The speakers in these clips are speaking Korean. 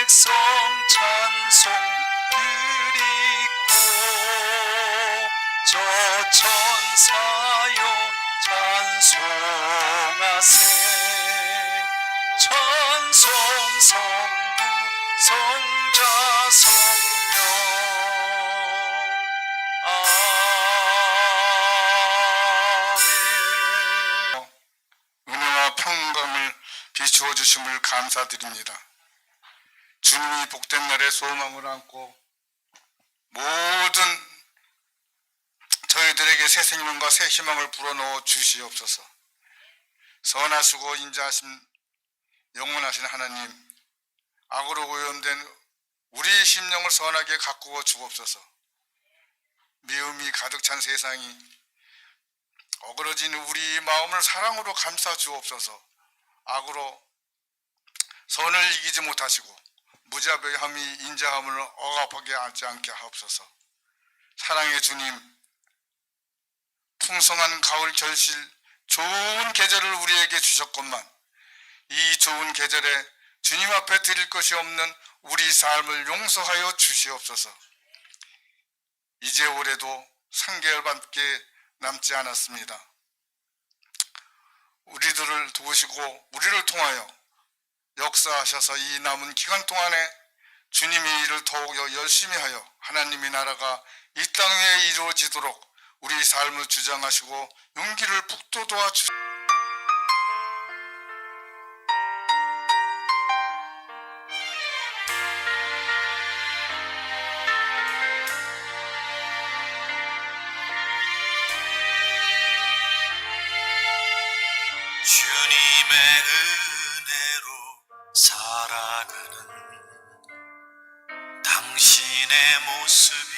백성 찬송 드리고 저 천사여 찬송하세 찬송 성부 성자 성령 아멘. 은혜와 평강을 비추어 주심을 감사드립니다. 주님이 복된 날에 소망을 안고 모든 저희들에게 새 생명과 새 희망을 불어넣어 주시옵소서. 선하시고 인자하신 영원하신 하나님, 악으로 오염된 우리의 심령을 선하게 가꾸어 주옵소서. 미움이 가득 찬 세상이 어그러진 우리 마음을 사랑으로 감싸 주옵소서. 악으로 선을 이기지 못하시고 무자비함이 인자함을 억압하게 하지 않게 하옵소서. 사랑의 주님, 풍성한 가을 결실 좋은 계절을 우리에게 주셨건만 이 좋은 계절에 주님 앞에 드릴 것이 없는 우리 삶을 용서하여 주시옵소서. 이제 올해도 3개월밖에 남지 않았습니다. 우리들을 도우시고 우리를 통하여 역사하셔서 이 남은 기간 동안에 주님의 일을 더욱 열심히 하여 하나님의 나라가 이 땅 위에 이루어지도록 우리 삶을 주장하시고 용기를 북돋아 주시옵소서. 주님의 은혜로 살아가는 당신의 모습이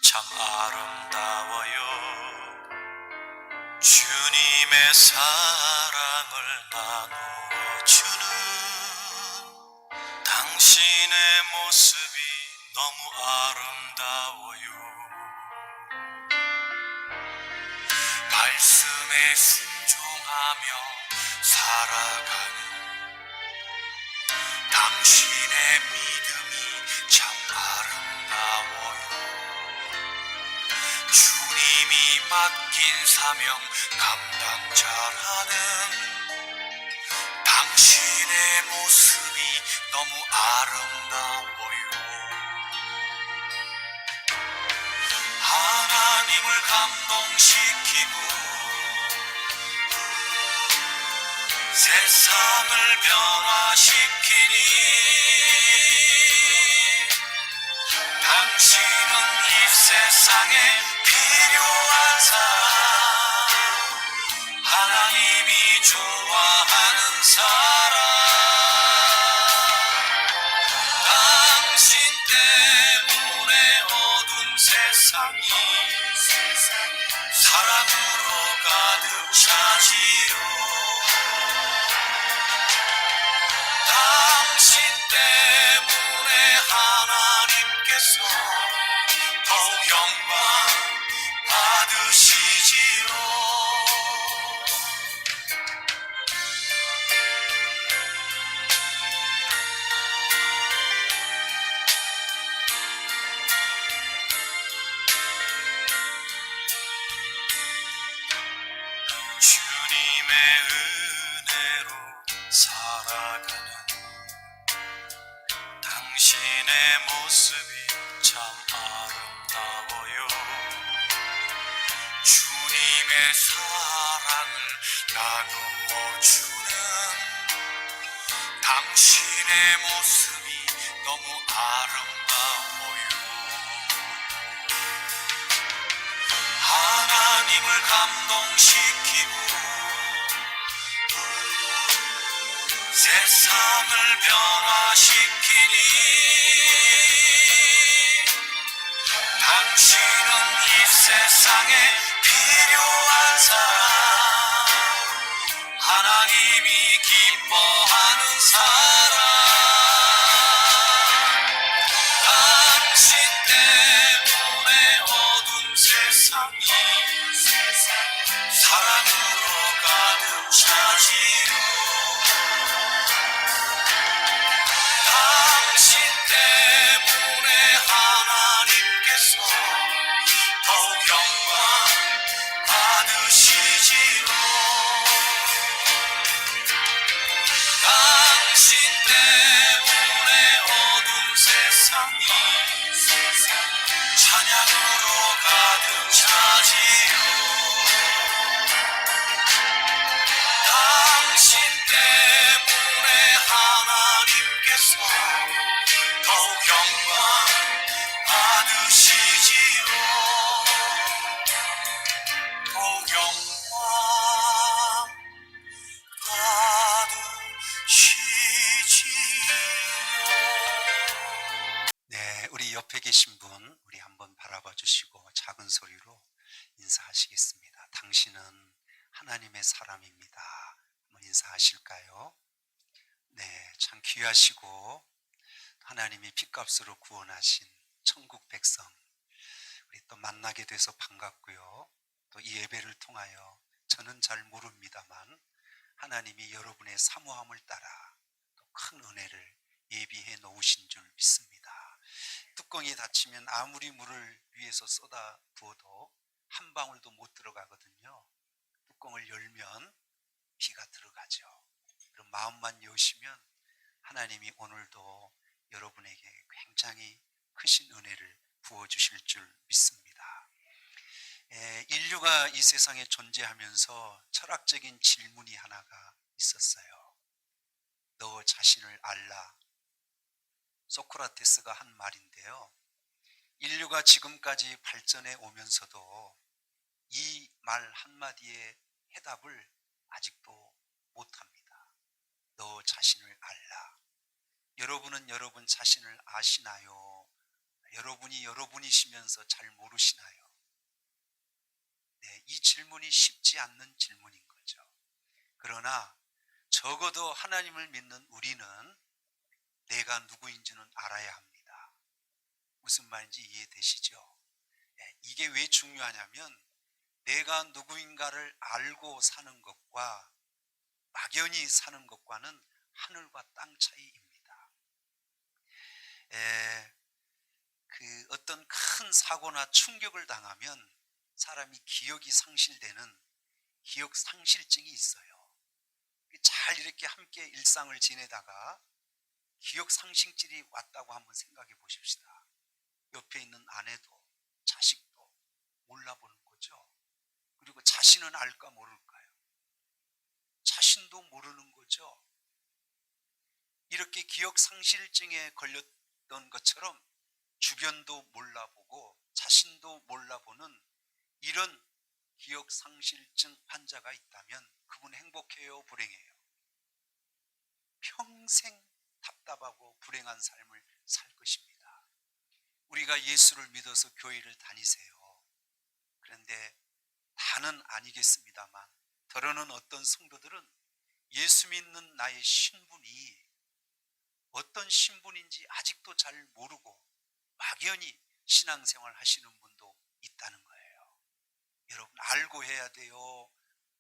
참 아름다워요. 주님의 사랑을 나누어주는 당신의 모습이 너무 아름다워요. 말씀에 순종하며 살아가는 당신의 믿음이 참 아름다워요. 주님이 맡긴 사명 감당 잘하는 당신의 모습이 너무 아름다워요. 하나님을 감동시키고 세상을 변화시키니 당신은 이 세상에 필요한 사람, 하나님이 좋아하는 사람, 당신 때문에 어두운 세상이 사랑으로 가득 차지요. 당신 때문에 하나님께서 더욱 영광 받으시지요. 주님의 은혜로 살아가는 당신의 모습이 참 아름다워요. 주님의 사랑을 나누어주는 당신의 모습이 너무 아름다워요. 하나님을 감동시키고 세상을 변화시키니 당신은 이 세상에 필요한 사람, 하나님이 기뻐하는 사람, 당신 때문에 어두운 세상이 사랑으로 가득 차지요. 당신 위에서 더욱 영광 받으시지요. 더욱 영광 받으시지요. 네, 우리 옆에 계신 분, 우리 한번 바라봐 주시고 작은 소리로 인사하시겠습니다. 당신은 하나님의 사람입니다. 한번 인사하실까요? 네, 참 귀하시고 하나님이 핏값으로 구원하신 천국 백성, 우리 또 만나게 돼서 반갑고요. 또 이 예배를 통하여 저는 잘 모릅니다만 하나님이 여러분의 사모함을 따라 또 큰 은혜를 예비해 놓으신 줄 믿습니다. 뚜껑이 닫히면 아무리 물을 위에서 쏟아 부어도 한 방울도 못 들어가거든요. 뚜껑을 열면 비가 들어가죠. 그럼 마음만 여시면 하나님이 오늘도 여러분에게 굉장히 크신 은혜를 부어주실 줄 믿습니다. 인류가 이 세상에 존재하면서 철학적인 질문이 하나가 있었어요. 너 자신을 알라. 소크라테스가 한 말인데요. 인류가 지금까지 발전해 오면서도 이 말 한마디의 해답을 아직도 못합니다. 너 자신을 알라. 여러분은 여러분 자신을 아시나요? 여러분이 여러분이시면서 잘 모르시나요? 네, 이 질문이 쉽지 않는 질문인 거죠. 그러나 적어도 하나님을 믿는 우리는 내가 누구인지는 알아야 합니다. 무슨 말인지 이해되시죠? 네, 이게 왜 중요하냐면 내가 누구인가를 알고 사는 것과 막연히 사는 것과는 하늘과 땅 차이입니다. 어떤 큰 사고나 충격을 당하면 사람이 기억이 상실되는 기억 상실증이 있어요. 잘 이렇게 함께 일상을 지내다가 기억 상실증이 왔다고 한번 생각해 보십시다. 옆에 있는 아내도 자식도 몰라보는 거죠. 그리고 자신은 알까 모를까요? 자신도 모르는 거죠. 이렇게 기억 상실증에 걸렸던 것처럼 주변도 몰라보고 자신도 몰라보는 이런 기억 상실증 환자가 있다면 그분 행복해요, 불행해요? 평생 답답하고 불행한 삶을 살 것입니다. 우리가 예수를 믿어서 교회를 다니세요. 그런데 다는 아니겠습니다만 더러는 어떤 성도들은 예수 믿는 나의 신분이 어떤 신분인지 아직도 잘 모르고 막연히 신앙생활 하시는 분도 있다는 거예요. 여러분, 알고 해야 돼요?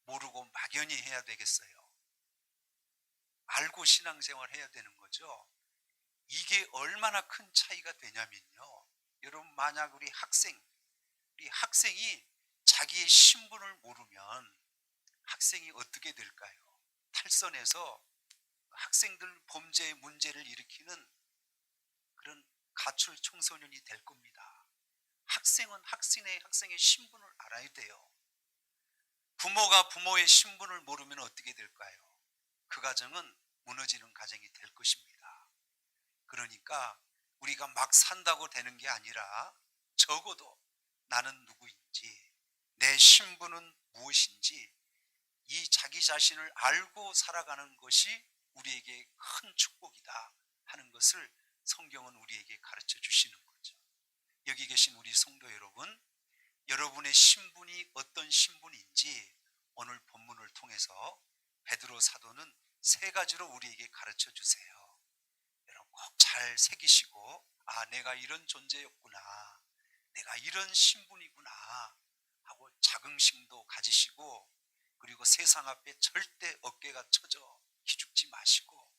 모르고 막연히 해야 되겠어요? 알고 신앙생활 해야 되는 거죠. 이게 얼마나 큰 차이가 되냐면요, 여러분, 만약 우리 학생이 자기의 신분을 모르면 학생이 어떻게 될까요? 탈선해서 학생들 범죄 문제를 일으키는 그런 가출 청소년이 될 겁니다. 학생은 학생의 신분을 알아야 돼요. 부모가 부모의 신분을 모르면 어떻게 될까요? 그 가정은 무너지는 가정이 될 것입니다. 그러니까 우리가 막 산다고 되는 게 아니라 적어도 나는 누구인지, 내 신분은 무엇인지 이 자기 자신을 알고 살아가는 것이 우리에게 큰 축복이다 하는 것을 성경은 우리에게 가르쳐 주시는 거죠. 여기 계신 우리 성도 여러분, 여러분의 신분이 어떤 신분인지 오늘 본문을 통해서 베드로 사도는 세 가지로 우리에게 가르쳐 주세요. 여러분 꼭 잘 새기시고, 아, 내가 이런 존재였구나, 내가 이런 신분이구나 하고 자긍심도 가지시고, 그리고 세상 앞에 절대 어깨가 처져 기죽지 마시고,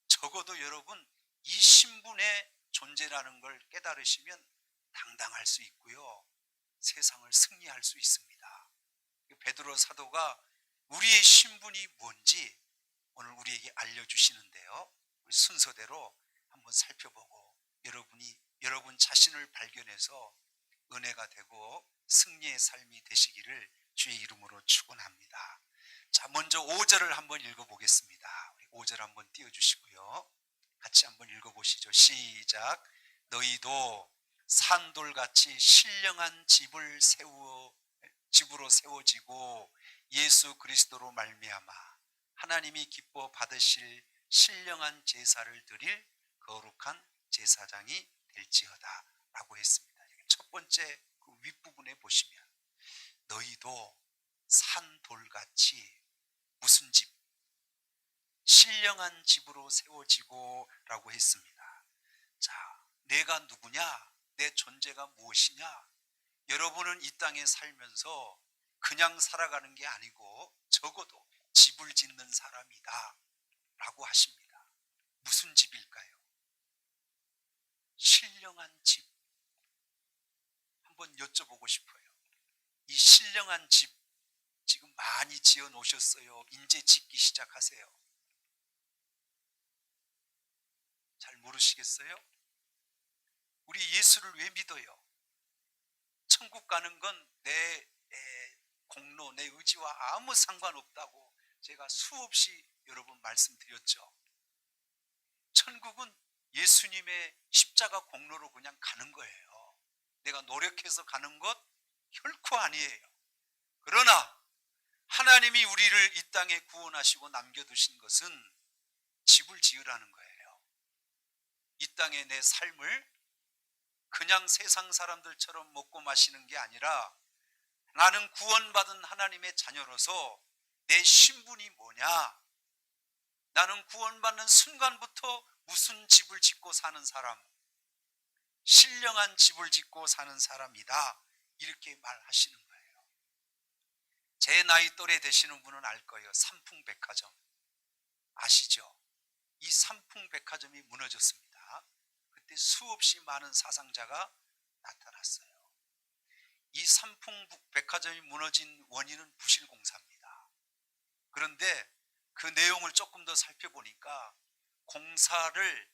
적어도 여러분 이 신분의 존재라는 걸 깨달으시면 당당할 수 있고요, 세상을 승리할 수 있습니다. 베드로 사도가 우리의 신분이 뭔지 오늘 우리에게 알려주시는데요, 우리 순서대로 한번 살펴보고 여러분 자신을 발견해서 은혜가 되고 승리의 삶이 되시기를 주의 이름으로 축원합니다. 자, 먼저 5절을 한번 읽어보겠습니다. 우리 5절 한번 띄워주시고요, 같이 한번 읽어보시죠. 시작. 너희도 산돌같이 신령한 집으로 세워지고 예수 그리스도로 말미암아 하나님이 기뻐 받으실 신령한 제사를 드릴 거룩한 제사장이 될지어다 라고 했습니다. 첫 번째 그 윗부분에 보시면 너희도 산돌같이 무슨 집? 신령한 집으로 세워지고 라고 했습니다. 자, 내가 누구냐? 내 존재가 무엇이냐? 여러분은 이 땅에 살면서 그냥 살아가는 게 아니고 적어도 집을 짓는 사람이다 라고 하십니다. 무슨 집일까요? 신령한 집. 한번 여쭤보고 싶어요. 이 신령한 집 지금 많이 지어 놓으셨어요? 이제 짓기 시작하세요? 잘 모르시겠어요? 우리 예수를 왜 믿어요? 천국 가는 건 내 공로, 내 의지와 아무 상관없다고 제가 수없이 여러분 말씀드렸죠. 천국은 예수님의 십자가 공로로 그냥 가는 거예요. 내가 노력해서 가는 것 결코 아니에요. 그러나 하나님이 우리를 이 땅에 구원하시고 남겨두신 것은 집을 지으라는 거예요. 이 땅에 내 삶을 그냥 세상 사람들처럼 먹고 마시는 게 아니라 나는 구원받은 하나님의 자녀로서 내 신분이 뭐냐? 나는 구원받는 순간부터 무슨 집을 짓고 사는 사람? 신령한 집을 짓고 사는 사람이다. 이렇게 말하시는 거예요. 제 나이 또래 되시는 분은 알 거예요. 삼풍백화점 아시죠? 이 삼풍백화점이 무너졌습니다. 그때 수없이 많은 사상자가 나타났어요. 이 삼풍백화점이 무너진 원인은 부실공사입니다. 그런데 그 내용을 조금 더 살펴보니까 공사를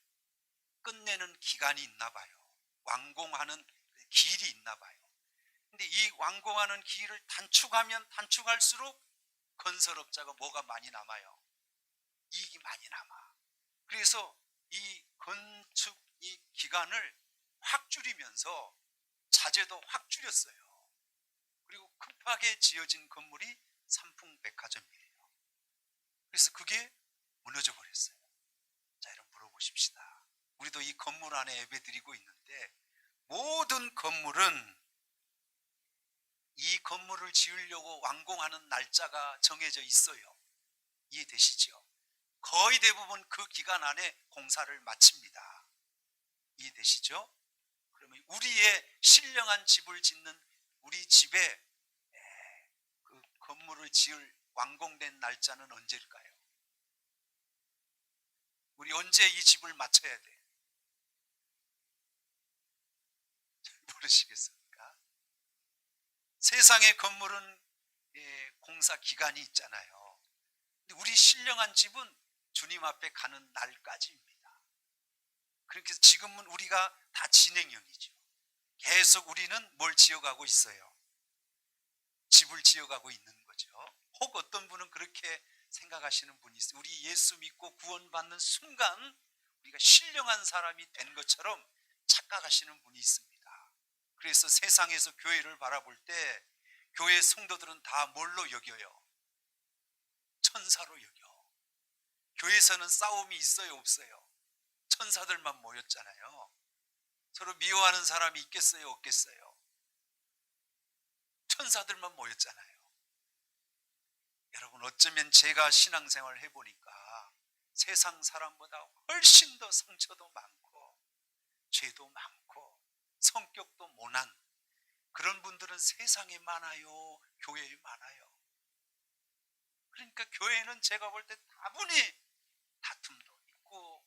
끝내는 기간이 있나 봐요. 완공하는 길이 있나 봐요. 근데 이 완공하는 길을 단축하면 단축할수록 건설업자가 뭐가 많이 남아요? 이익이 많이 남아. 그래서 이 건축 이 기간을 확 줄이면서 자재도 확 줄였어요. 그리고 급하게 지어진 건물이 삼풍백화점이에요. 그래서 그게 무너져 버렸어요. 자, 여러분 물어보십시다. 우리도 이 건물 안에 예배드리고 있는데 모든 건물은 이 건물을 지으려고 완공하는 날짜가 정해져 있어요. 이해되시죠? 거의 대부분 그 기간 안에 공사를 마칩니다. 이해되시죠? 그러면 우리의 신령한 집을 짓는 우리 집에 그 건물을 지을 완공된 날짜는 언제일까요? 우리 언제 이 집을 마쳐야 돼? 모르시겠습니까? 세상의 건물은 공사 기간이 있잖아요. 근데 우리 신령한 집은 주님 앞에 가는 날까지입니다. 그렇게 지금은 우리가 다 진행형이죠. 계속 우리는 뭘 지어가고 있어요? 집을 지어가고 있는 거죠. 혹 어떤 분은 그렇게 생각하시는 분이 있어요. 우리 예수 믿고 구원받는 순간 우리가 신령한 사람이 된 것처럼 착각하시는 분이 있습니다. 그래서 세상에서 교회를 바라볼 때 교회 성도들은 다 뭘로 여겨요? 천사로 여겨. 교회에서는 싸움이 있어요, 없어요? 천사들만 모였잖아요. 서로 미워하는 사람이 있겠어요, 없겠어요? 천사들만 모였잖아요. 여러분, 어쩌면 제가 신앙생활을 해보니까 세상 사람보다 훨씬 더 상처도 많고 죄도 많고 성격도 모난 그런 분들은 세상에 많아요, 교회에 많아요. 그러니까 교회는 제가 볼 때 다분히 다툼도 있고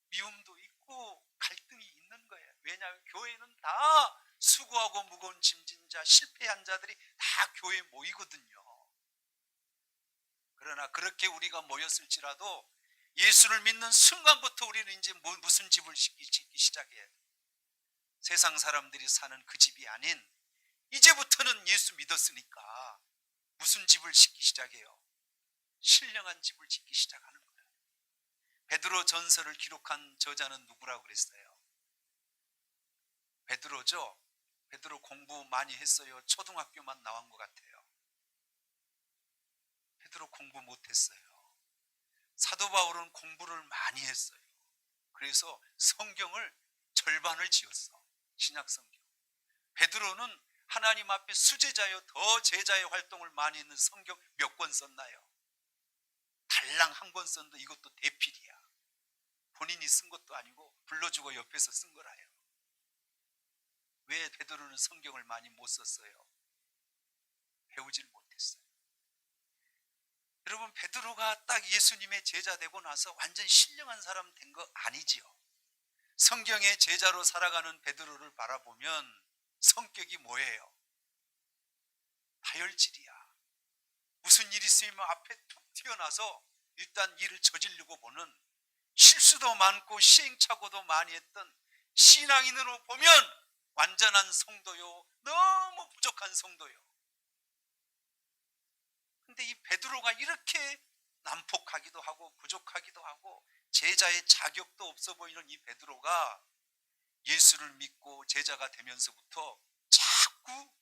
미움도 있고 갈등이 있는 거예요. 왜냐하면 교회는 다 수고하고 무거운 짐진 자, 실패한 자들이 다 교회에 모이거든요. 그러나 그렇게 우리가 모였을지라도 예수를 믿는 순간부터 우리는 이제 무슨 집을 짓기 시작해요? 세상 사람들이 사는 그 집이 아닌 이제부터는 예수 믿었으니까 무슨 집을 짓기 시작해요? 신령한 집을 짓기 시작하는 거예요. 베드로 전서를 기록한 저자는 누구라고 그랬어요? 베드로죠. 베드로 공부 많이 했어요. 초등학교만 나온 것 같아요. 베드로 공부 못했어요. 사도 바울은 공부를 많이 했어요. 그래서 성경을 절반을 지었어. 신약 성경. 베드로는 하나님 앞에 수제자여 더 제자의 활동을 많이 했는 성경 몇 권 썼나요? 달랑 한 권 썼는데 이것도 대필이야. 본인이 쓴 것도 아니고 불러주고 옆에서 쓴 거라요. 왜 베드로는 성경을 많이 못 썼어요? 배우질 못했어요. 여러분, 베드로가 딱 예수님의 제자 되고 나서 완전 신령한 사람 된 거 아니지요. 성경의 제자로 살아가는 베드로를 바라보면 성격이 뭐예요? 다혈질이야. 무슨 일이 있으면 앞에 툭 튀어나서 일단 일을 저지르고 보는, 실수도 많고 시행착오도 많이 했던 신앙인으로 보면 완전한 성도요, 너무 부족한 성도요. 근데 이 베드로가 이렇게 난폭하기도 하고 부족하기도 하고 제자의 자격도 없어 보이는 이 베드로가 예수를 믿고 제자가 되면서부터 자꾸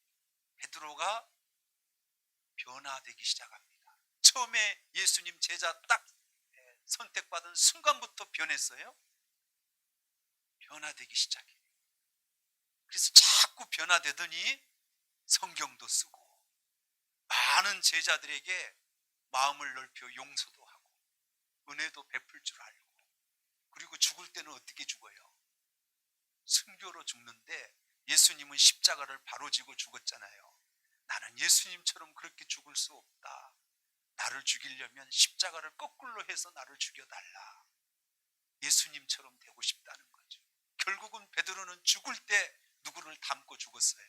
베드로가 변화되기 시작합니다. 처음에 예수님 제자 딱 선택받은 순간부터 변했어요. 변화되기 시작해요. 그래서 자꾸 변화되더니 성경도 쓰고 많은 제자들에게 마음을 넓혀 용서도 하고 은혜도 베풀 줄 알고, 그리고 죽을 때는 어떻게 죽어요? 순교로 죽는데 예수님은 십자가를 바로 지고 죽었잖아요. 나는 예수님처럼 그렇게 죽을 수 없다. 나를 죽이려면 십자가를 거꾸로 해서 나를 죽여달라. 예수님처럼 되고 싶다는 거죠. 결국은 베드로는 죽을 때 누구를 닮고 죽었어요?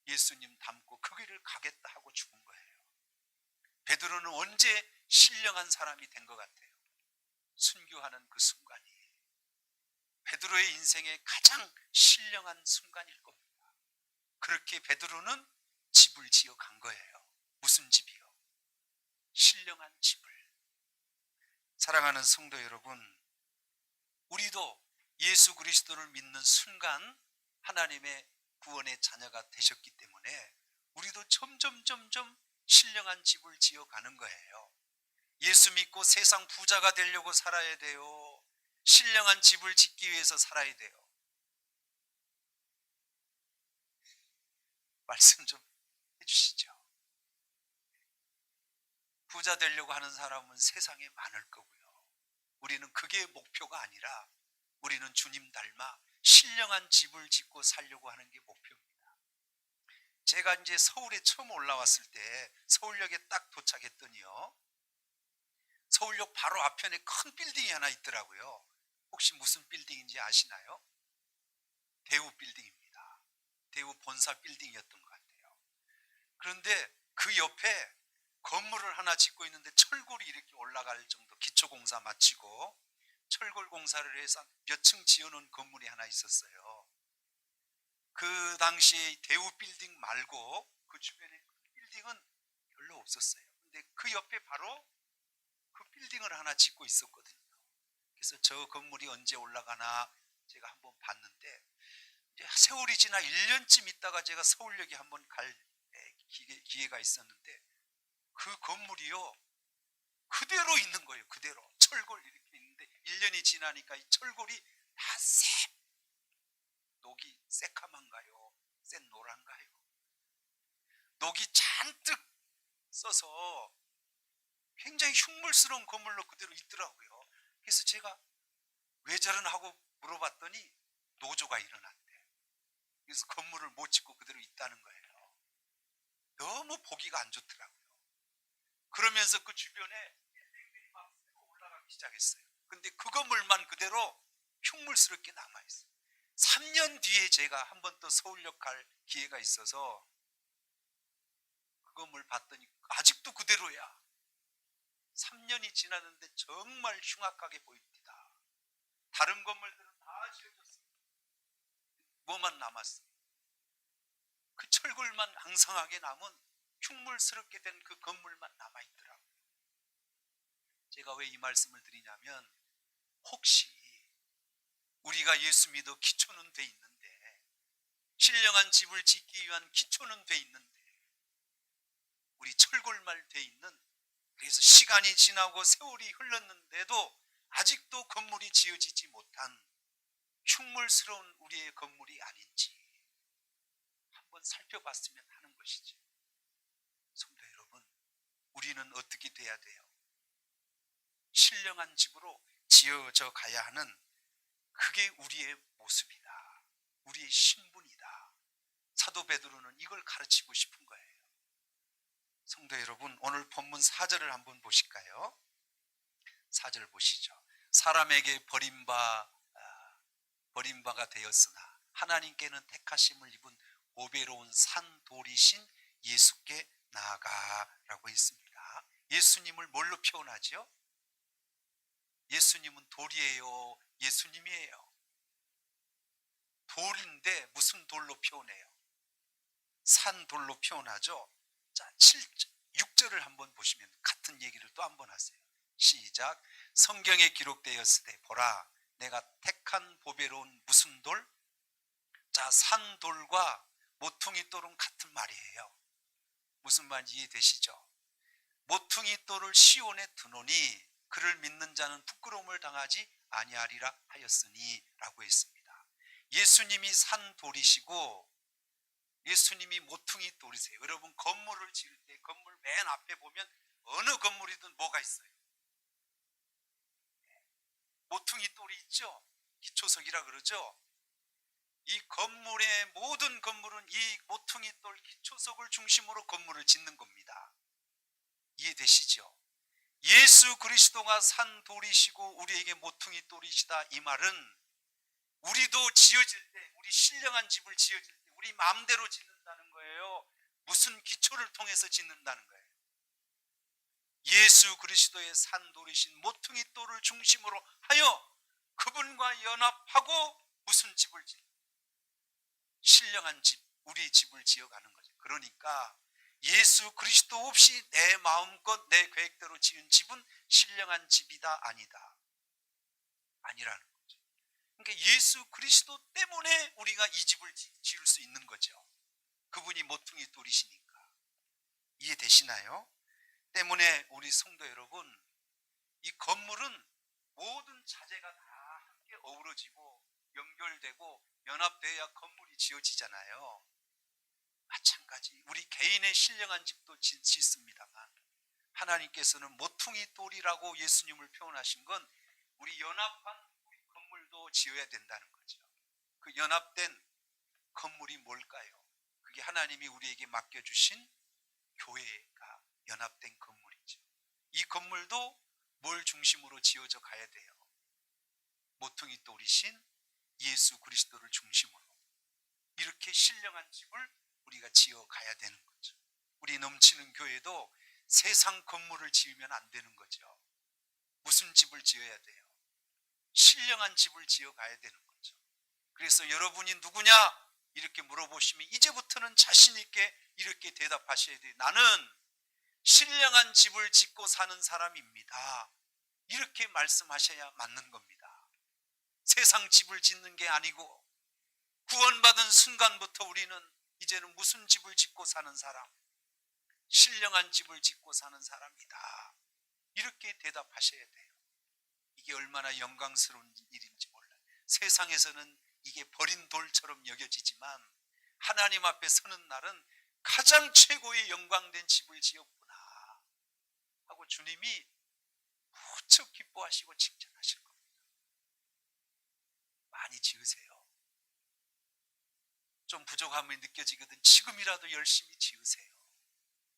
예수님 닮고 그 길을 가겠다 하고 죽은 거예요. 베드로는 언제 신령한 사람이 된 것 같아요? 순교하는 그 순간이 베드로의 인생의 가장 신령한 순간일 겁니다. 그렇게 베드로는 집을 지어 간 거예요. 무슨 집이요? 신령한 집을. 사랑하는 성도 여러분, 우리도 예수 그리스도를 믿는 순간 하나님의 구원의 자녀가 되셨기 때문에 우리도 점점 신령한 집을 지어 가는 거예요. 예수 믿고 세상 부자가 되려고 살아야 돼요? 신령한 집을 짓기 위해서 살아야 돼요? 말씀 좀 해주시죠. 부자 되려고 하는 사람은 세상에 많을 거고요. 우리는 그게 목표가 아니라 우리는 주님 닮아 신령한 집을 짓고 살려고 하는 게 목표입니다. 제가 이제 서울에 처음 올라왔을 때 서울역에 딱 도착했더니요, 서울역 바로 앞편에 큰 빌딩이 하나 있더라고요. 혹시 무슨 빌딩인지 아시나요? 대우 빌딩입니다. 대우 본사 빌딩이었던 것 같아요. 그런데 그 옆에 건물을 하나 짓고 있는데 철골이 이렇게 올라갈 정도, 기초공사 마치고 철골 공사를 해서 몇 층 지어놓은 건물이 하나 있었어요. 그 당시에 대우 빌딩 말고 그 주변에 빌딩은 별로 없었어요. 근데 그 옆에 바로 그 빌딩을 하나 짓고 있었거든요. 그래서 저 건물이 언제 올라가나 제가 한번 봤는데, 이제 세월이 지나 1년쯤 있다가 제가 서울역에 한번 갈 기회가 있었는데 그 건물이요 그대로 있는 거예요. 그대로 철골 이렇게 있는데 1년이 지나니까 이 철골이 다 녹이 새카만가요? 색 노란가요? 녹이 잔뜩 써서 굉장히 흉물스러운 건물로 그대로 있더라고요. 그래서 제가 왜 저러나 하고 물어봤더니 노조가 일어났대. 그래서 건물을 못 짓고 그대로 있다는 거예요. 너무 보기가 안 좋더라고요. 그러면서 그 주변에 빌딩들이 막 올라가기 시작했어요. 근데 그 건물만 그대로 흉물스럽게 남아있어요. 3년 뒤에 제가 한 번 또 서울역 갈 기회가 있어서 그 건물 봤더니 아직도 그대로야. 3년이 지났는데 정말 흉악하게 보입니다. 다른 건물들은 다 지어졌어요. 뭐만 남았어요? 그 철골만 앙상하게 남은 흉물스럽게 된 그 건물만 남아있더라고요. 제가 왜 이 말씀을 드리냐면 혹시 우리가 예수 믿어 기초는 돼 있는데, 신령한 집을 짓기 위한 기초는 돼 있는데, 우리 철골말 돼 있는, 그래서 시간이 지나고 세월이 흘렀는데도 아직도 건물이 지어지지 못한 흉물스러운 우리의 건물이 아닌지 한번 살펴봤으면 하는 것이죠. 성도 여러분, 우리는 어떻게 돼야 돼요? 신령한 집으로 지어져 가야 하는, 그게 우리의 모습이다, 우리의 신분이다. 사도 베드로는 이걸 가르치고 싶은 거예요. 성도 여러분, 오늘 본문 4절을 한번 보실까요? 4절 보시죠. 사람에게 버림바가 되었으나 하나님께는 택하심을 입은 보배로운 산돌이신 예수께 나아가라고 했습니다. 예수님을 뭘로 표현하죠? 예수님은 돌이에요, 예수님이에요? 돌인데 무슨 돌로 표현해요? 산돌로 표현하죠. 자, 6절을 한번 보시면 같은 얘기를 또 한번 하세요. 시작. 성경에 기록되었으되 보라, 내가 택한 보배로운 무슨 돌? 자, 산돌과 모퉁이 돌은 같은 말이에요. 무슨 말인지 이해되시죠? 모퉁이 돌을 시온에 두노니 그를 믿는 자는 부끄러움을 당하지 아니하리라 하였으니 라고 했습니다. 예수님이 산돌이시고 예수님이 모퉁이 돌이세요. 여러분, 건물을 지을 때 건물 맨 앞에 보면 어느 건물이든 뭐가 있어요? 모퉁이 돌이 있죠? 기초석이라 그러죠? 이 건물의 모든 건물은 이 모퉁이 돌 기초석을 중심으로 건물을 짓는 겁니다. 이해되시죠? 예수 그리스도가 산돌이시고 우리에게 모퉁이 돌이시다, 이 말은 우리도 지어질 때, 우리 신령한 집을 지어질 때 우리 마음대로 짓는다는 거예요? 무슨 기초를 통해서 짓는다는 거예요? 예수 그리스도의 산돌이신 모퉁이 돌을 중심으로 하여 그분과 연합하고 무슨 집을 신령한 집, 우리 집을 지어가는 거죠. 그러니까 예수 그리스도 없이 내 마음껏 내 계획대로 지은 집은 신령한 집이다, 아니다? 아니라는 거죠. 그러니까 예수 그리스도 때문에 우리가 이 집을 지을 수 있는 거죠. 그분이 모퉁이 돌이시니까. 이해되시나요? 때문에 우리 성도 여러분, 이 건물은 모든 자재가 다 함께 어우러지고 연결되고 연합되어야 건물이 지어지잖아요. 마찬가지 우리 개인의 신령한 집도 짓습니다만 하나님께서는 모퉁이 돌이라고 예수님을 표현하신 건 우리 연합한 우리 건물도 지어야 된다는 거죠. 그 연합된 건물이 뭘까요? 그게 하나님이 우리에게 맡겨주신 교회가 연합된 건물이죠. 이 건물도 뭘 중심으로 지어져 가야 돼요? 모퉁이 돌이신 예수 그리스도를 중심으로 이렇게 신령한 집을 우리가 지어 가야 되는 거죠. 우리 넘치는 교회도 세상 건물을 지으면 안 되는 거죠. 무슨 집을 지어야 돼요? 신령한 집을 지어 가야 되는 거죠. 그래서 여러분이 누구냐? 이렇게 물어보시면 이제부터는 자신 있게 이렇게 대답하셔야 돼요. 나는 신령한 집을 짓고 사는 사람입니다. 이렇게 말씀하셔야 맞는 겁니다. 세상 집을 짓는 게 아니고 구원받은 순간부터 우리는 이제는 무슨 집을 짓고 사는 사람? 신령한 집을 짓고 사는 사람이다. 이렇게 대답하셔야 돼요. 이게 얼마나 영광스러운 일인지 몰라요. 세상에서는 이게 버린 돌처럼 여겨지지만 하나님 앞에 서는 날은 가장 최고의 영광된 집을 지었구나 하고 주님이 무척 기뻐하시고 칭찬하실 겁니다. 많이 지으세요. 좀 부족함이 느껴지거든 지금이라도 열심히 지으세요.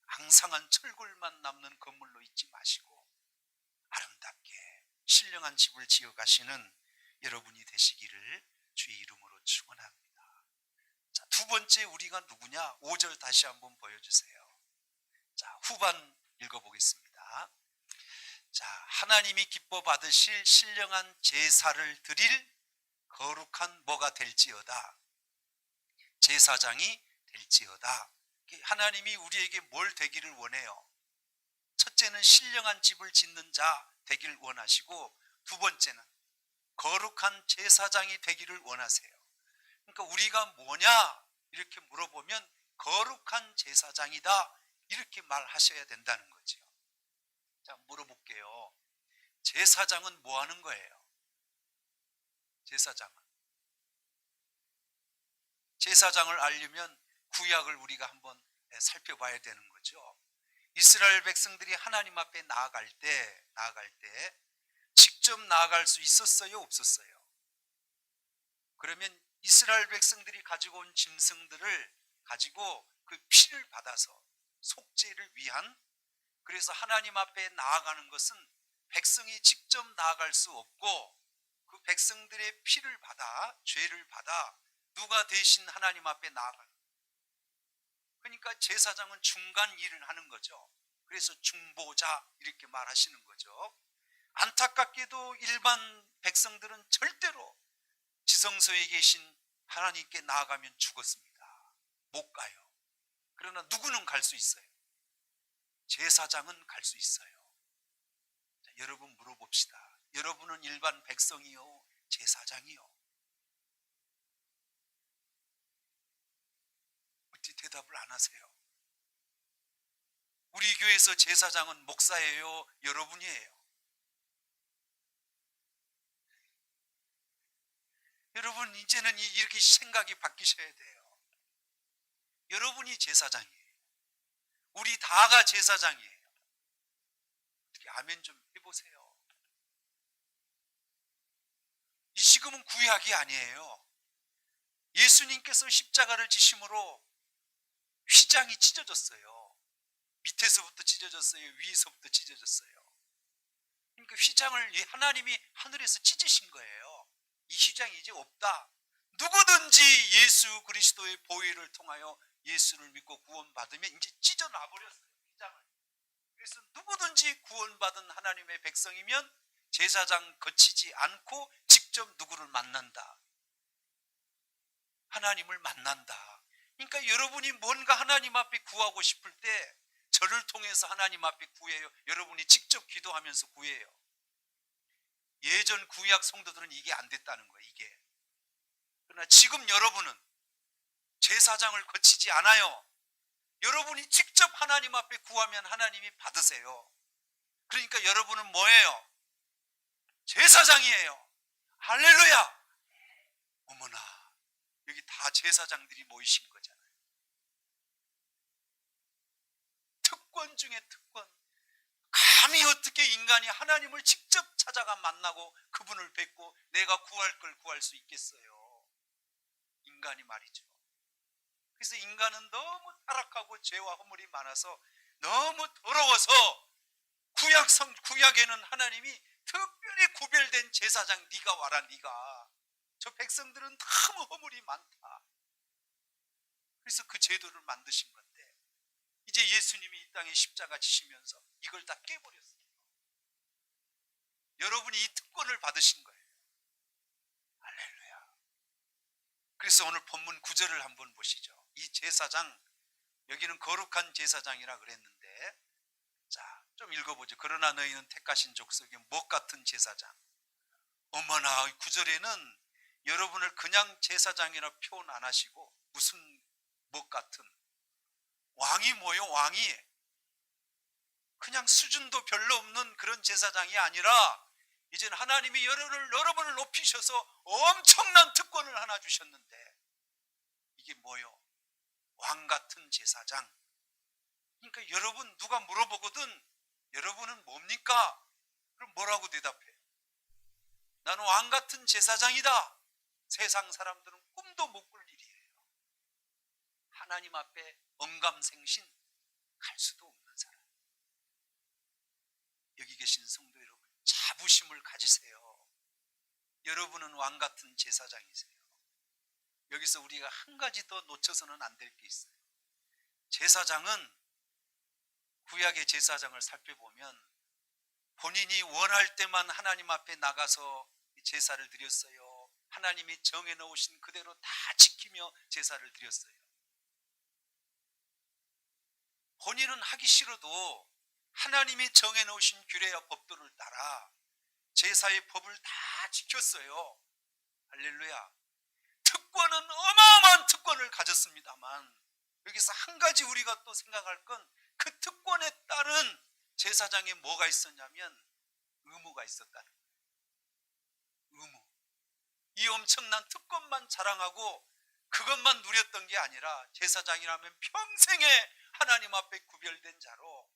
앙상한 철골만 남는 건물로 있지 마시고 아름답게 신령한 집을 지어 가시는 여러분이 되시기를 주의 이름으로 축원합니다. 자, 두 번째 우리가 누구냐? 5절 다시 한번 보여주세요. 자, 후반 읽어보겠습니다. 자, 하나님이 기뻐 받으실 신령한 제사를 드릴 거룩한 뭐가 될지어다, 제사장이 될지어다. 하나님이 우리에게 뭘 되기를 원해요? 첫째는 신령한 집을 짓는 자, 되길 원하시고, 두 번째는 거룩한 제사장이 되기를 원하세요. 그러니까 우리가 뭐냐 이렇게 물어보면 거룩한 제사장이다 이렇게 말하셔야 된다는 거죠. 자, 물어볼게요. 제사장은 뭐 하는 거예요? 제사장을 알려면 구약을 우리가 한번 살펴봐야 되는 거죠. 이스라엘 백성들이 하나님 앞에 나아갈 때 직접 나아갈 수 있었어요, 없었어요? 그러면 이스라엘 백성들이 가지고 온 짐승들을 가지고 그 피를 받아서 속죄를 위한, 그래서 하나님 앞에 나아가는 것은 백성이 직접 나아갈 수 없고 그 백성들의 피를 받아, 죄를 받아 누가 대신 하나님 앞에 나아가는 거예요. 그러니까 제사장은 중간 일을 하는 거죠. 그래서 중보자 이렇게 말하시는 거죠. 안타깝게도 일반 백성들은 절대로 지성소에 계신 하나님께 나아가면 죽었습니다. 못 가요. 그러나 누구는 갈 수 있어요? 제사장은 갈 수 있어요. 자, 여러분 물어봅시다. 여러분은 일반 백성이요, 제사장이요? 어떻게 대답을 안 하세요? 우리 교회에서 제사장은 목사예요, 여러분이에요? 여러분 이제는 이렇게 생각이 바뀌셔야 돼요. 여러분이 제사장이에요. 우리 다가 제사장이에요. 어떻게 아멘 좀 해보세요. 이 지금은 구약이 아니에요. 예수님께서 십자가를 지심으로 휘장이 찢어졌어요. 밑에서부터 찢어졌어요, 위에서부터 찢어졌어요. 그러니까 휘장을 하나님이 하늘에서 찢으신 거예요. 이 휘장이 이제 없다. 누구든지 예수 그리스도의 보혈을 통하여 예수를 믿고 구원받으면 이제 찢어놔 버렸어요, 휘장을. 그래서 누구든지 구원받은 하나님의 백성이면 제사장 거치지 않고 직접 누구를 만난다. 하나님을 만난다. 그러니까 여러분이 뭔가 하나님 앞에 구하고 싶을 때 저를 통해서 하나님 앞에 구해요. 여러분이 직접 기도하면서 구해요. 예전 구약 성도들은 이게 안 됐다는 거예요, 이게. 그러나 지금 여러분은 제사장을 거치지 않아요. 여러분이 직접 하나님 앞에 구하면 하나님이 받으세요. 그러니까 여러분은 뭐예요? 제사장이에요. 할렐루야. 어머나, 여기 다 제사장들이 모이신 거잖아요. 특권 중에 특권. 감히 어떻게 인간이 하나님을 직접 찾아가 만나고 그분을 뵙고 내가 구할 걸 구할 수 있겠어요? 인간이 말이죠. 그래서 인간은 너무 타락하고 죄와 허물이 많아서 너무 더러워서 구약에는 하나님이 특별히 구별된 제사장, 네가 와라, 네가. 저 백성들은 너무 허물이 많다. 그래서 그 제도를 만드신 건데 이제 예수님이 이 땅에 십자가 지시면서 이걸 다 깨버렸어요. 여러분이 이 특권을 받으신 거예요. 할렐루야. 그래서 오늘 본문 9절을 한번 보시죠. 이 제사장, 여기는 거룩한 제사장이라 그랬는데, 자, 좀 읽어보죠. 그러나 너희는 택하신 족속의 목 같은 제사장. 어머나, 9절에는 여러분을 그냥 제사장이라 표현 안 하시고 무슨 목 같은, 왕이 뭐요? 왕이 그냥 수준도 별로 없는 그런 제사장이 아니라 이제는 하나님이 여러분을 높이셔서 엄청난 특권을 하나 주셨는데 이게 뭐요? 왕 같은 제사장. 그러니까 여러분 누가 물어보거든 여러분은 뭡니까? 그럼 뭐라고 대답해요? 나는 왕 같은 제사장이다. 세상 사람들은 꿈도 못 꿀 일이에요. 하나님 앞에 언감생신 갈 수도 없는 사람. 여기 계신 성도 여러분, 자부심을 가지세요. 여러분은 왕 같은 제사장이세요. 여기서 우리가 한 가지 더 놓쳐서는 안 될 게 있어요. 제사장은, 구약의 제사장을 살펴보면 본인이 원할 때만 하나님 앞에 나가서 제사를 드렸어요. 하나님이 정해 놓으신 그대로 다 지키며 제사를 드렸어요. 본인은 하기 싫어도 하나님이 정해놓으신 규례와 법도를 따라 제사의 법을 다 지켰어요. 할렐루야. 특권은 어마어마한 특권을 가졌습니다만 여기서 한 가지 우리가 또 생각할 건 그 특권에 따른 제사장에 뭐가 있었냐면 의무가 있었다는 거예요. 의무. 이 엄청난 특권만 자랑하고 그것만 누렸던 게 아니라 제사장이라면 평생에 하나님 앞에 구별된 자로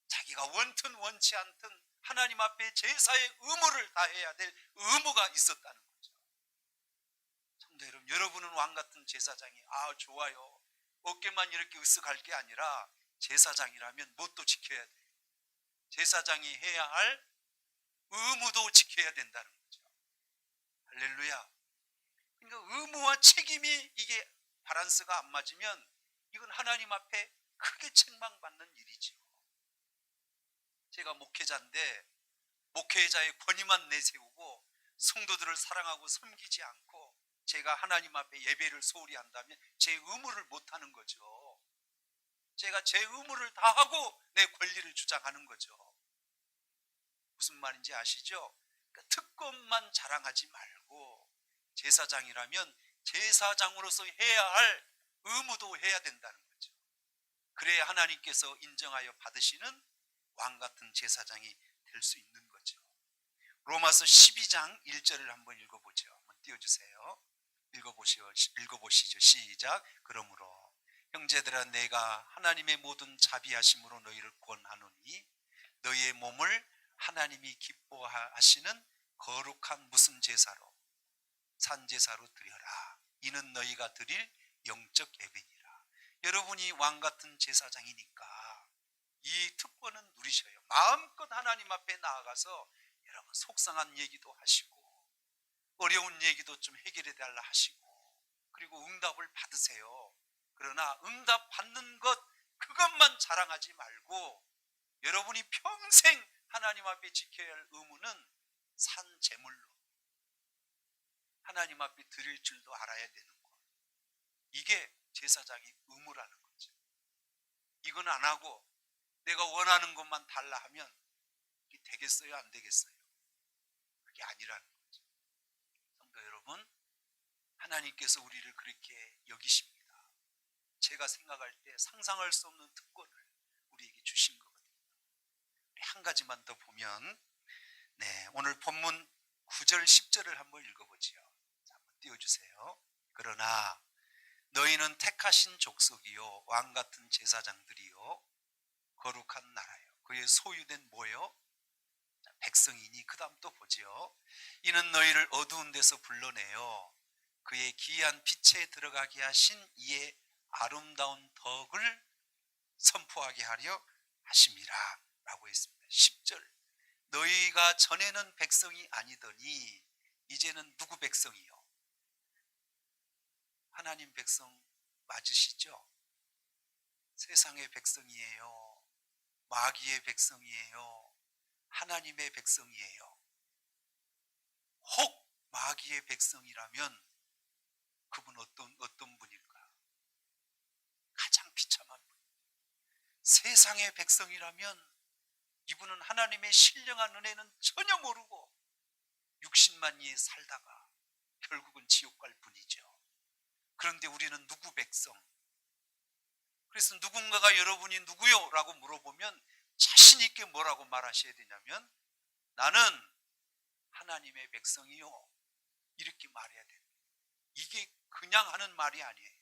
자기가 원튼 원치 않든 하나님 앞에 제사의 의무를 다해야 될 의무가 있었다는 거죠. 성도 여러분, 여러분은 왕같은 제사장이 좋아요. 어깨만 이렇게 으쓱할 게 아니라 제사장이라면 뭣도 지켜야 돼요. 제사장이 해야 할 의무도 지켜야 된다는 거죠. 할렐루야. 그러니까 의무와 책임이 이게 밸런스가 안 맞으면 이건 하나님 앞에 크게 책망받는 일이죠. 제가 목회자인데 목회자의 권위만 내세우고 성도들을 사랑하고 섬기지 않고 제가 하나님 앞에 예배를 소홀히 한다면 제 의무를 못하는 거죠. 제가 제 의무를 다하고 내 권리를 주장하는 거죠. 무슨 말인지 아시죠? 그러니까 특권만 자랑하지 말고 제사장이라면 제사장으로서 해야 할 의무도 해야 된다는 거죠. 그래야 하나님께서 인정하여 받으시는 왕같은 제사장이 될 수 있는 거죠. 로마서 12장 1절을 한번 읽어보죠. 한번 띄워주세요. 읽어보시죠. 시작. 그러므로 형제들아 내가 하나님의 모든 자비하심으로 너희를 권하노니 너희의 몸을 하나님이 기뻐하시는 거룩한 무슨 제사로 산제사로 드려라. 이는 너희가 드릴 영적 예배니라. 여러분이 왕같은 제사장이니까 이 특권은 누리셔요. 마음껏 하나님 앞에 나아가서 여러분 속상한 얘기도 하시고 어려운 얘기도 좀 해결해 달라 하시고 그리고 응답을 받으세요. 그러나 응답 받는 것 그것만 자랑하지 말고 여러분이 평생 하나님 앞에 지켜야 할 의무는 산 제물로 하나님 앞에 드릴 줄도 알아야 되는 것. 이게 제사장의 의무라는 거죠. 이건 안 하고 내가 원하는 것만 달라 하면 이게 되겠어요? 안 되겠어요? 그게 아니라는 거죠. 성도 여러분, 하나님께서 우리를 그렇게 여기십니다. 제가 생각할 때 상상할 수 없는 특권을 우리에게 주신 거거든요. 한 가지만 더 보면 오늘 본문 9절 10절을 한번 읽어보지요. 한번 띄워주세요. 그러나 너희는 택하신 족속이요 왕같은 제사장들이요 거룩한 나라요 그의 소유된 뭐요? 백성이니 그 다음 또 보지요. 이는 너희를 어두운 데서 불러내어 그의 기이한 빛에 들어가게 하신 이의 아름다운 덕을 선포하게 하려 하심이라 라고 했습니다. 10절 너희가 전에는 백성이 아니더니 이제는 누구 백성이요? 하나님 백성 맞으시죠? 세상의 백성이에요. 마귀의 백성이에요. 하나님의 백성이에요. 혹 마귀의 백성이라면 그분 어떤 분일까? 가장 비참한 분. 세상의 백성이라면 이분은 하나님의 신령한 은혜는 전혀 모르고 육신만 위해 살다가 결국은 지옥 갈 뿐이죠. 그런데 우리는 누구 백성? 그래서 누군가가 여러분이 누구요? 라고 물어보면 자신 있게 뭐라고 말하셔야 되냐면 나는 하나님의 백성이요 이렇게 말해야 돼요. 이게 그냥 하는 말이 아니에요.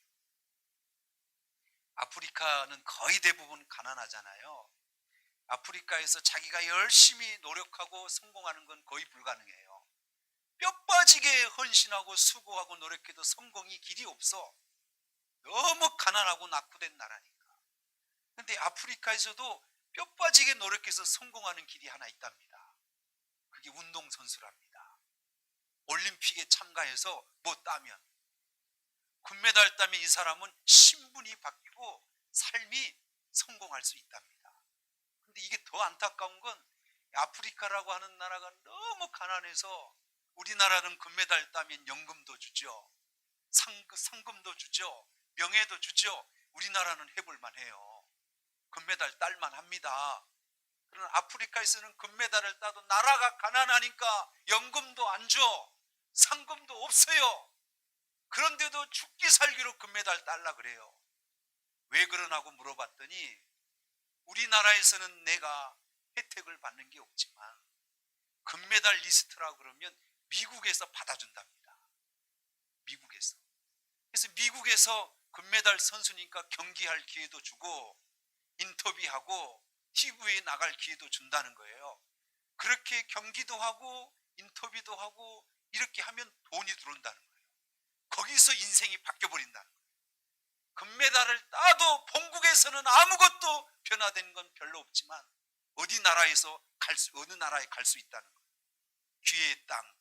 아프리카는 거의 대부분 가난하잖아요. 아프리카에서 자기가 열심히 노력하고 성공하는 건 거의 불가능해요. 뼈 빠지게 헌신하고 수고하고 노력해도 성공이 길이 없어. 너무 가난하고 낙후된 나라니까. 그런데 아프리카에서도 뼈 빠지게 노력해서 성공하는 길이 하나 있답니다. 그게 운동선수랍니다. 올림픽에 참가해서 못 따면 금메달 따면 이 사람은 신분이 바뀌고 삶이 성공할 수 있답니다. 근데 이게 더 안타까운 건 아프리카라고 하는 나라가 너무 가난해서 우리나라는 금메달 따면 연금도 주죠. 상금도 주죠. 명예도 주죠. 우리나라는 해볼만 해요. 금메달 딸만 합니다. 그러나 아프리카에서는 금메달을 따도 나라가 가난하니까 연금도 안 줘. 상금도 없어요. 그런데도 죽기 살기로 금메달 딸라 그래요. 왜 그러냐고 물어봤더니 우리나라에서는 내가 혜택을 받는 게 없지만 금메달 리스트라 그러면 미국에서 받아준답니다. 미국에서. 그래서 미국에서 금메달 선수니까 경기할 기회도 주고 인터뷰하고 TV에 나갈 기회도 준다는 거예요. 그렇게 경기도 하고 인터뷰도 하고 이렇게 하면 돈이 들어온다는 거예요. 거기서 인생이 바뀌어버린다는 거예요. 금메달을 따도 본국에서는 아무것도 변화된 건 별로 없지만 어느 나라에 갈 수 있다는 거예요. 기회의 땅,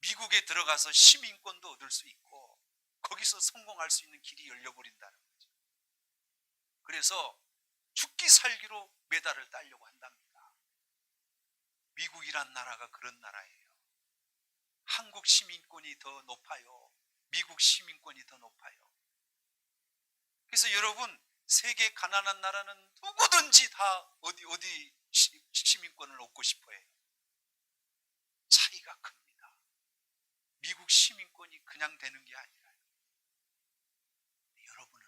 미국에 들어가서 시민권도 얻을 수 있고 거기서 성공할 수 있는 길이 열려버린다는 거죠. 그래서 죽기 살기로 메달을 따려고 한답니다. 미국이란 나라가 그런 나라예요. 한국 시민권이 더 높아요. 미국 시민권이 더 높아요. 그래서 여러분, 세계 가난한 나라는 누구든지 다 어디 시민권을 얻고 싶어 해요. 차이가 큽니다. 미국 시민권이 그냥 되는 게 아니라요. 여러분은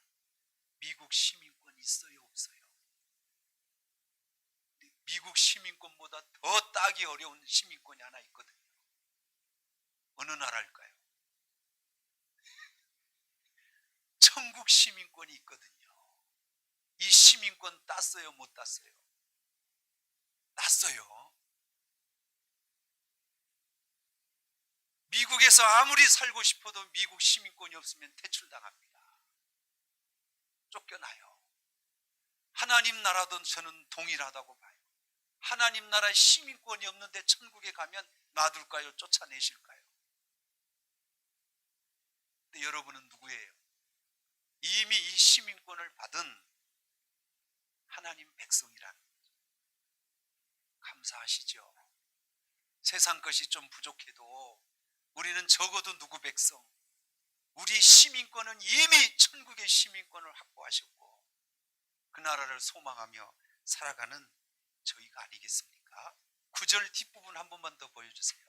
미국 시민권 있어요, 없어요? 미국 시민권보다 더 따기 어려운 시민권이 하나 있거든요. 어느 나라일까요? 천국 시민권이 있거든요. 이 시민권 땄어요, 못 땄어요? 땄어요. 미국에서 아무리 살고 싶어도 미국 시민권이 없으면 퇴출당합니다. 쫓겨나요. 하나님 나라도 저는 동일하다고 봐요. 하나님 나라에 시민권이 없는데 천국에 가면 놔둘까요? 쫓아내실까요? 근데 여러분은 누구예요? 이미 이 시민권을 받은 하나님 백성이라는 거죠. 감사하시죠? 세상 것이 좀 부족해도 우리는 적어도 누구 백성? 우리 시민권은 이미 천국의 시민권을 확보하셨고 그 나라를 소망하며 살아가는 저희가 아니겠습니까? 9절 뒷부분 한 번만 더 보여주세요.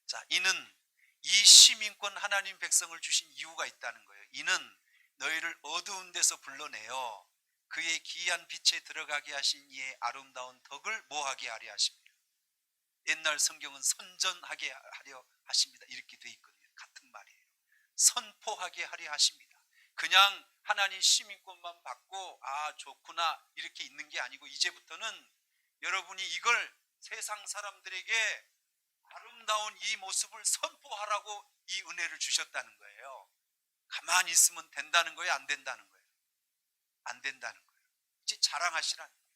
자, 이는 이 시민권 하나님 백성을 주신 이유가 있다는 거예요. 이는 너희를 어두운 데서 불러내어 그의 기이한 빛에 들어가게 하신 이의 아름다운 덕을 뭐하게 하려 하십니다. 옛날 성경은 선전하게 하려 하십니다. 이렇게 돼 있거든요. 같은 말이에요. 선포하게 하려 하십니다. 그냥 하나님 시민권만 받고 아 좋구나 이렇게 있는 게 아니고 이제부터는 여러분이 이걸 세상 사람들에게 아름다운 이 모습을 선포하라고 이 은혜를 주셨다는 거예요. 가만히 있으면 된다는 거예요? 안 된다는 거예요? 안 된다는 거예요. 이제 자랑하시라는 거예요.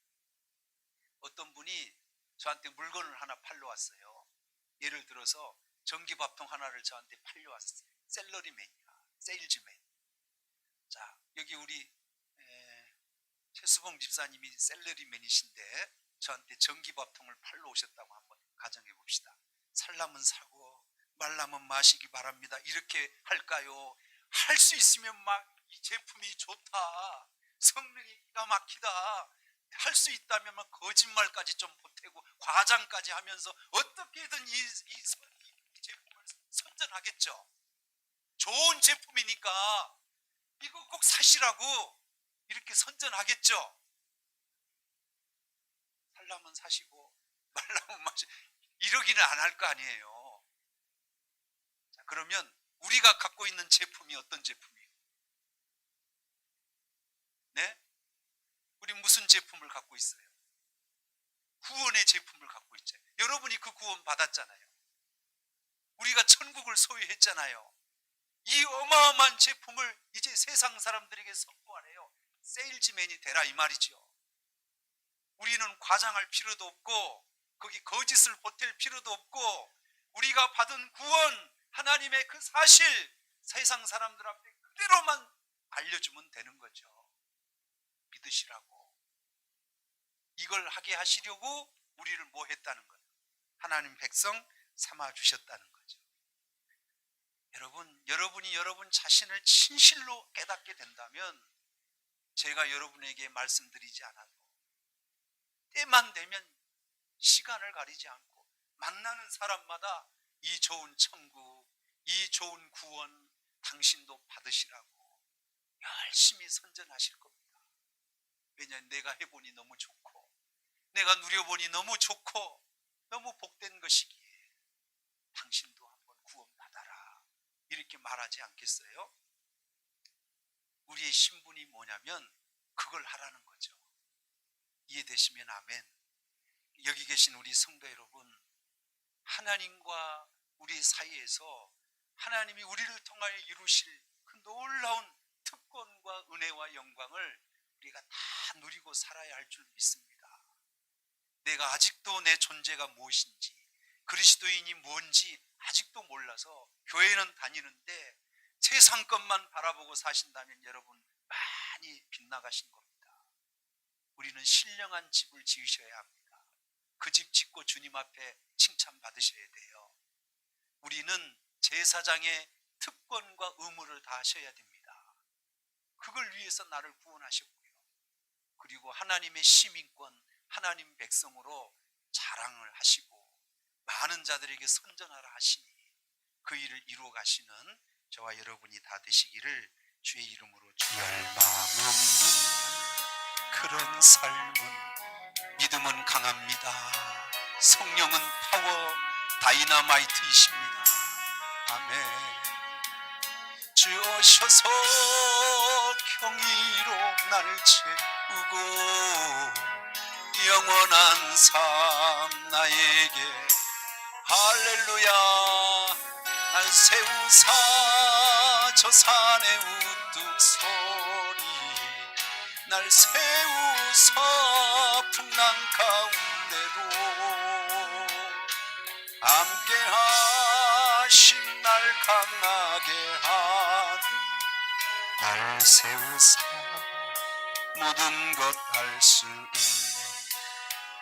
어떤 분이 저한테 물건을 하나 팔러 왔어요. 예를 들어서 전기밥통 하나를 저한테 팔려 왔어요. 셀러리맨이야. 세일즈맨. 자, 여기 우리 최수봉 집사님이 셀러리맨이신데 저한테 전기밥통을 팔러 오셨다고 한번 가정해 봅시다. 살라면 사고 말라면 마시기 바랍니다. 이렇게 할까요? 할 수 있으면 막 이 제품이 좋다. 성능이 기가 막히다. 할 수 있다면 막 거짓말까지 좀 보태고 과장까지 하면서 어떻게든 이 제품을 선전하겠죠. 좋은 제품이니까 이거 꼭 사시라고 이렇게 선전하겠죠. 살라면 사시고 말라면 마시고 이러기는 안 할 거 아니에요. 자, 그러면 우리가 갖고 있는 제품이 어떤 제품이에요? 네? 우리 무슨 제품을 갖고 있어요? 구원의 제품을 갖고 있잖아요. 여러분이 그 구원 받았잖아요. 우리가 천국을 소유했잖아요. 이 어마어마한 제품을 이제 세상 사람들에게 선포하래요. 세일즈맨이 되라 이 말이죠. 우리는 과장할 필요도 없고 거기 거짓을 보탤 필요도 없고 우리가 받은 구원 하나님의 그 사실 세상 사람들 앞에 그대로만 알려주면 되는 거죠. 믿으시라고. 이걸 하게 하시려고 우리를 뭐 했다는 거예요? 하나님 백성 삼아 주셨다는 거죠. 여러분이 여러분 자신을 진실로 깨닫게 된다면 제가 여러분에게 말씀드리지 않아도 때만 되면 시간을 가리지 않고 만나는 사람마다 이 좋은 천국, 이 좋은 구원 당신도 받으시라고 열심히 선전하실 겁니다. 왜냐하면 내가 해보니 너무 좋고 내가 누려보니 너무 좋고 너무 복된 것이기에 당신도 한번 구원받아라 이렇게 말하지 않겠어요? 우리의 신분이 뭐냐면 그걸 하라는 거죠. 이해되시면 아멘. 여기 계신 우리 성도 여러분, 하나님과 우리 사이에서 하나님이 우리를 통하여 이루실 그 놀라운 특권과 은혜와 영광을 우리가 다 누리고 살아야 할 줄 믿습니다. 내가 아직도 내 존재가 무엇인지, 그리스도인이 뭔지 아직도 몰라서 교회는 다니는데 세상 것만 바라보고 사신다면 여러분 많이 빗나가신 겁니다. 우리는 신령한 집을 지으셔야 합니다. 그 집 짓고 주님 앞에 칭찬받으셔야 돼요. 우리는 제사장의 특권과 의무를 다하셔야 됩니다. 그걸 위해서 나를 구원하셨고요. 그리고 하나님의 시민권, 하나님 백성으로 자랑을 하시고 많은 자들에게 선전하라 하시니 그 일을 이루어 가시는 저와 여러분이 다 되시기를 주의 이름으로 열망 없는 그런 삶은 믿음은 강합니다. 성령은 파워 다이너마이트이십니다. 아멘. 주 오셔서 경의로 날 채우고 영원한 삶 나에게 할렐루야 날 세우사 저 산의 우뚝 소리 날 세우사 풍랑 가운데로 함께 하심 날 강하게 날 세우사 모든 것 알 수 있네.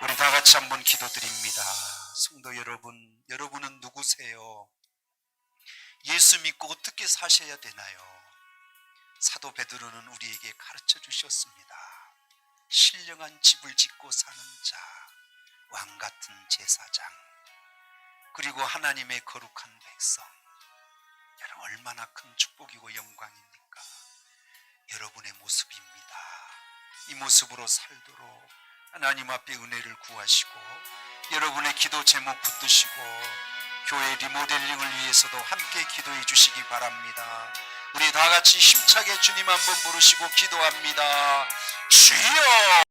우리 다 같이 한번 기도드립니다. 성도 여러분, 여러분은 누구세요? 예수 믿고 어떻게 사셔야 되나요? 사도 베드로는 우리에게 가르쳐 주셨습니다. 신령한 집을 짓고 사는 자, 왕 같은 제사장, 그리고 하나님의 거룩한 백성. 여러분 얼마나 큰 축복이고 영광입니까? 여러분의 모습입니다. 이 모습으로 살도록 하나님 앞에 은혜를 구하시고 여러분의 기도 제목 붙드시고 교회 리모델링을 위해서도 함께 기도해 주시기 바랍니다. 우리 다 같이 힘차게 주님 한번 부르시고 기도합니다. 주여!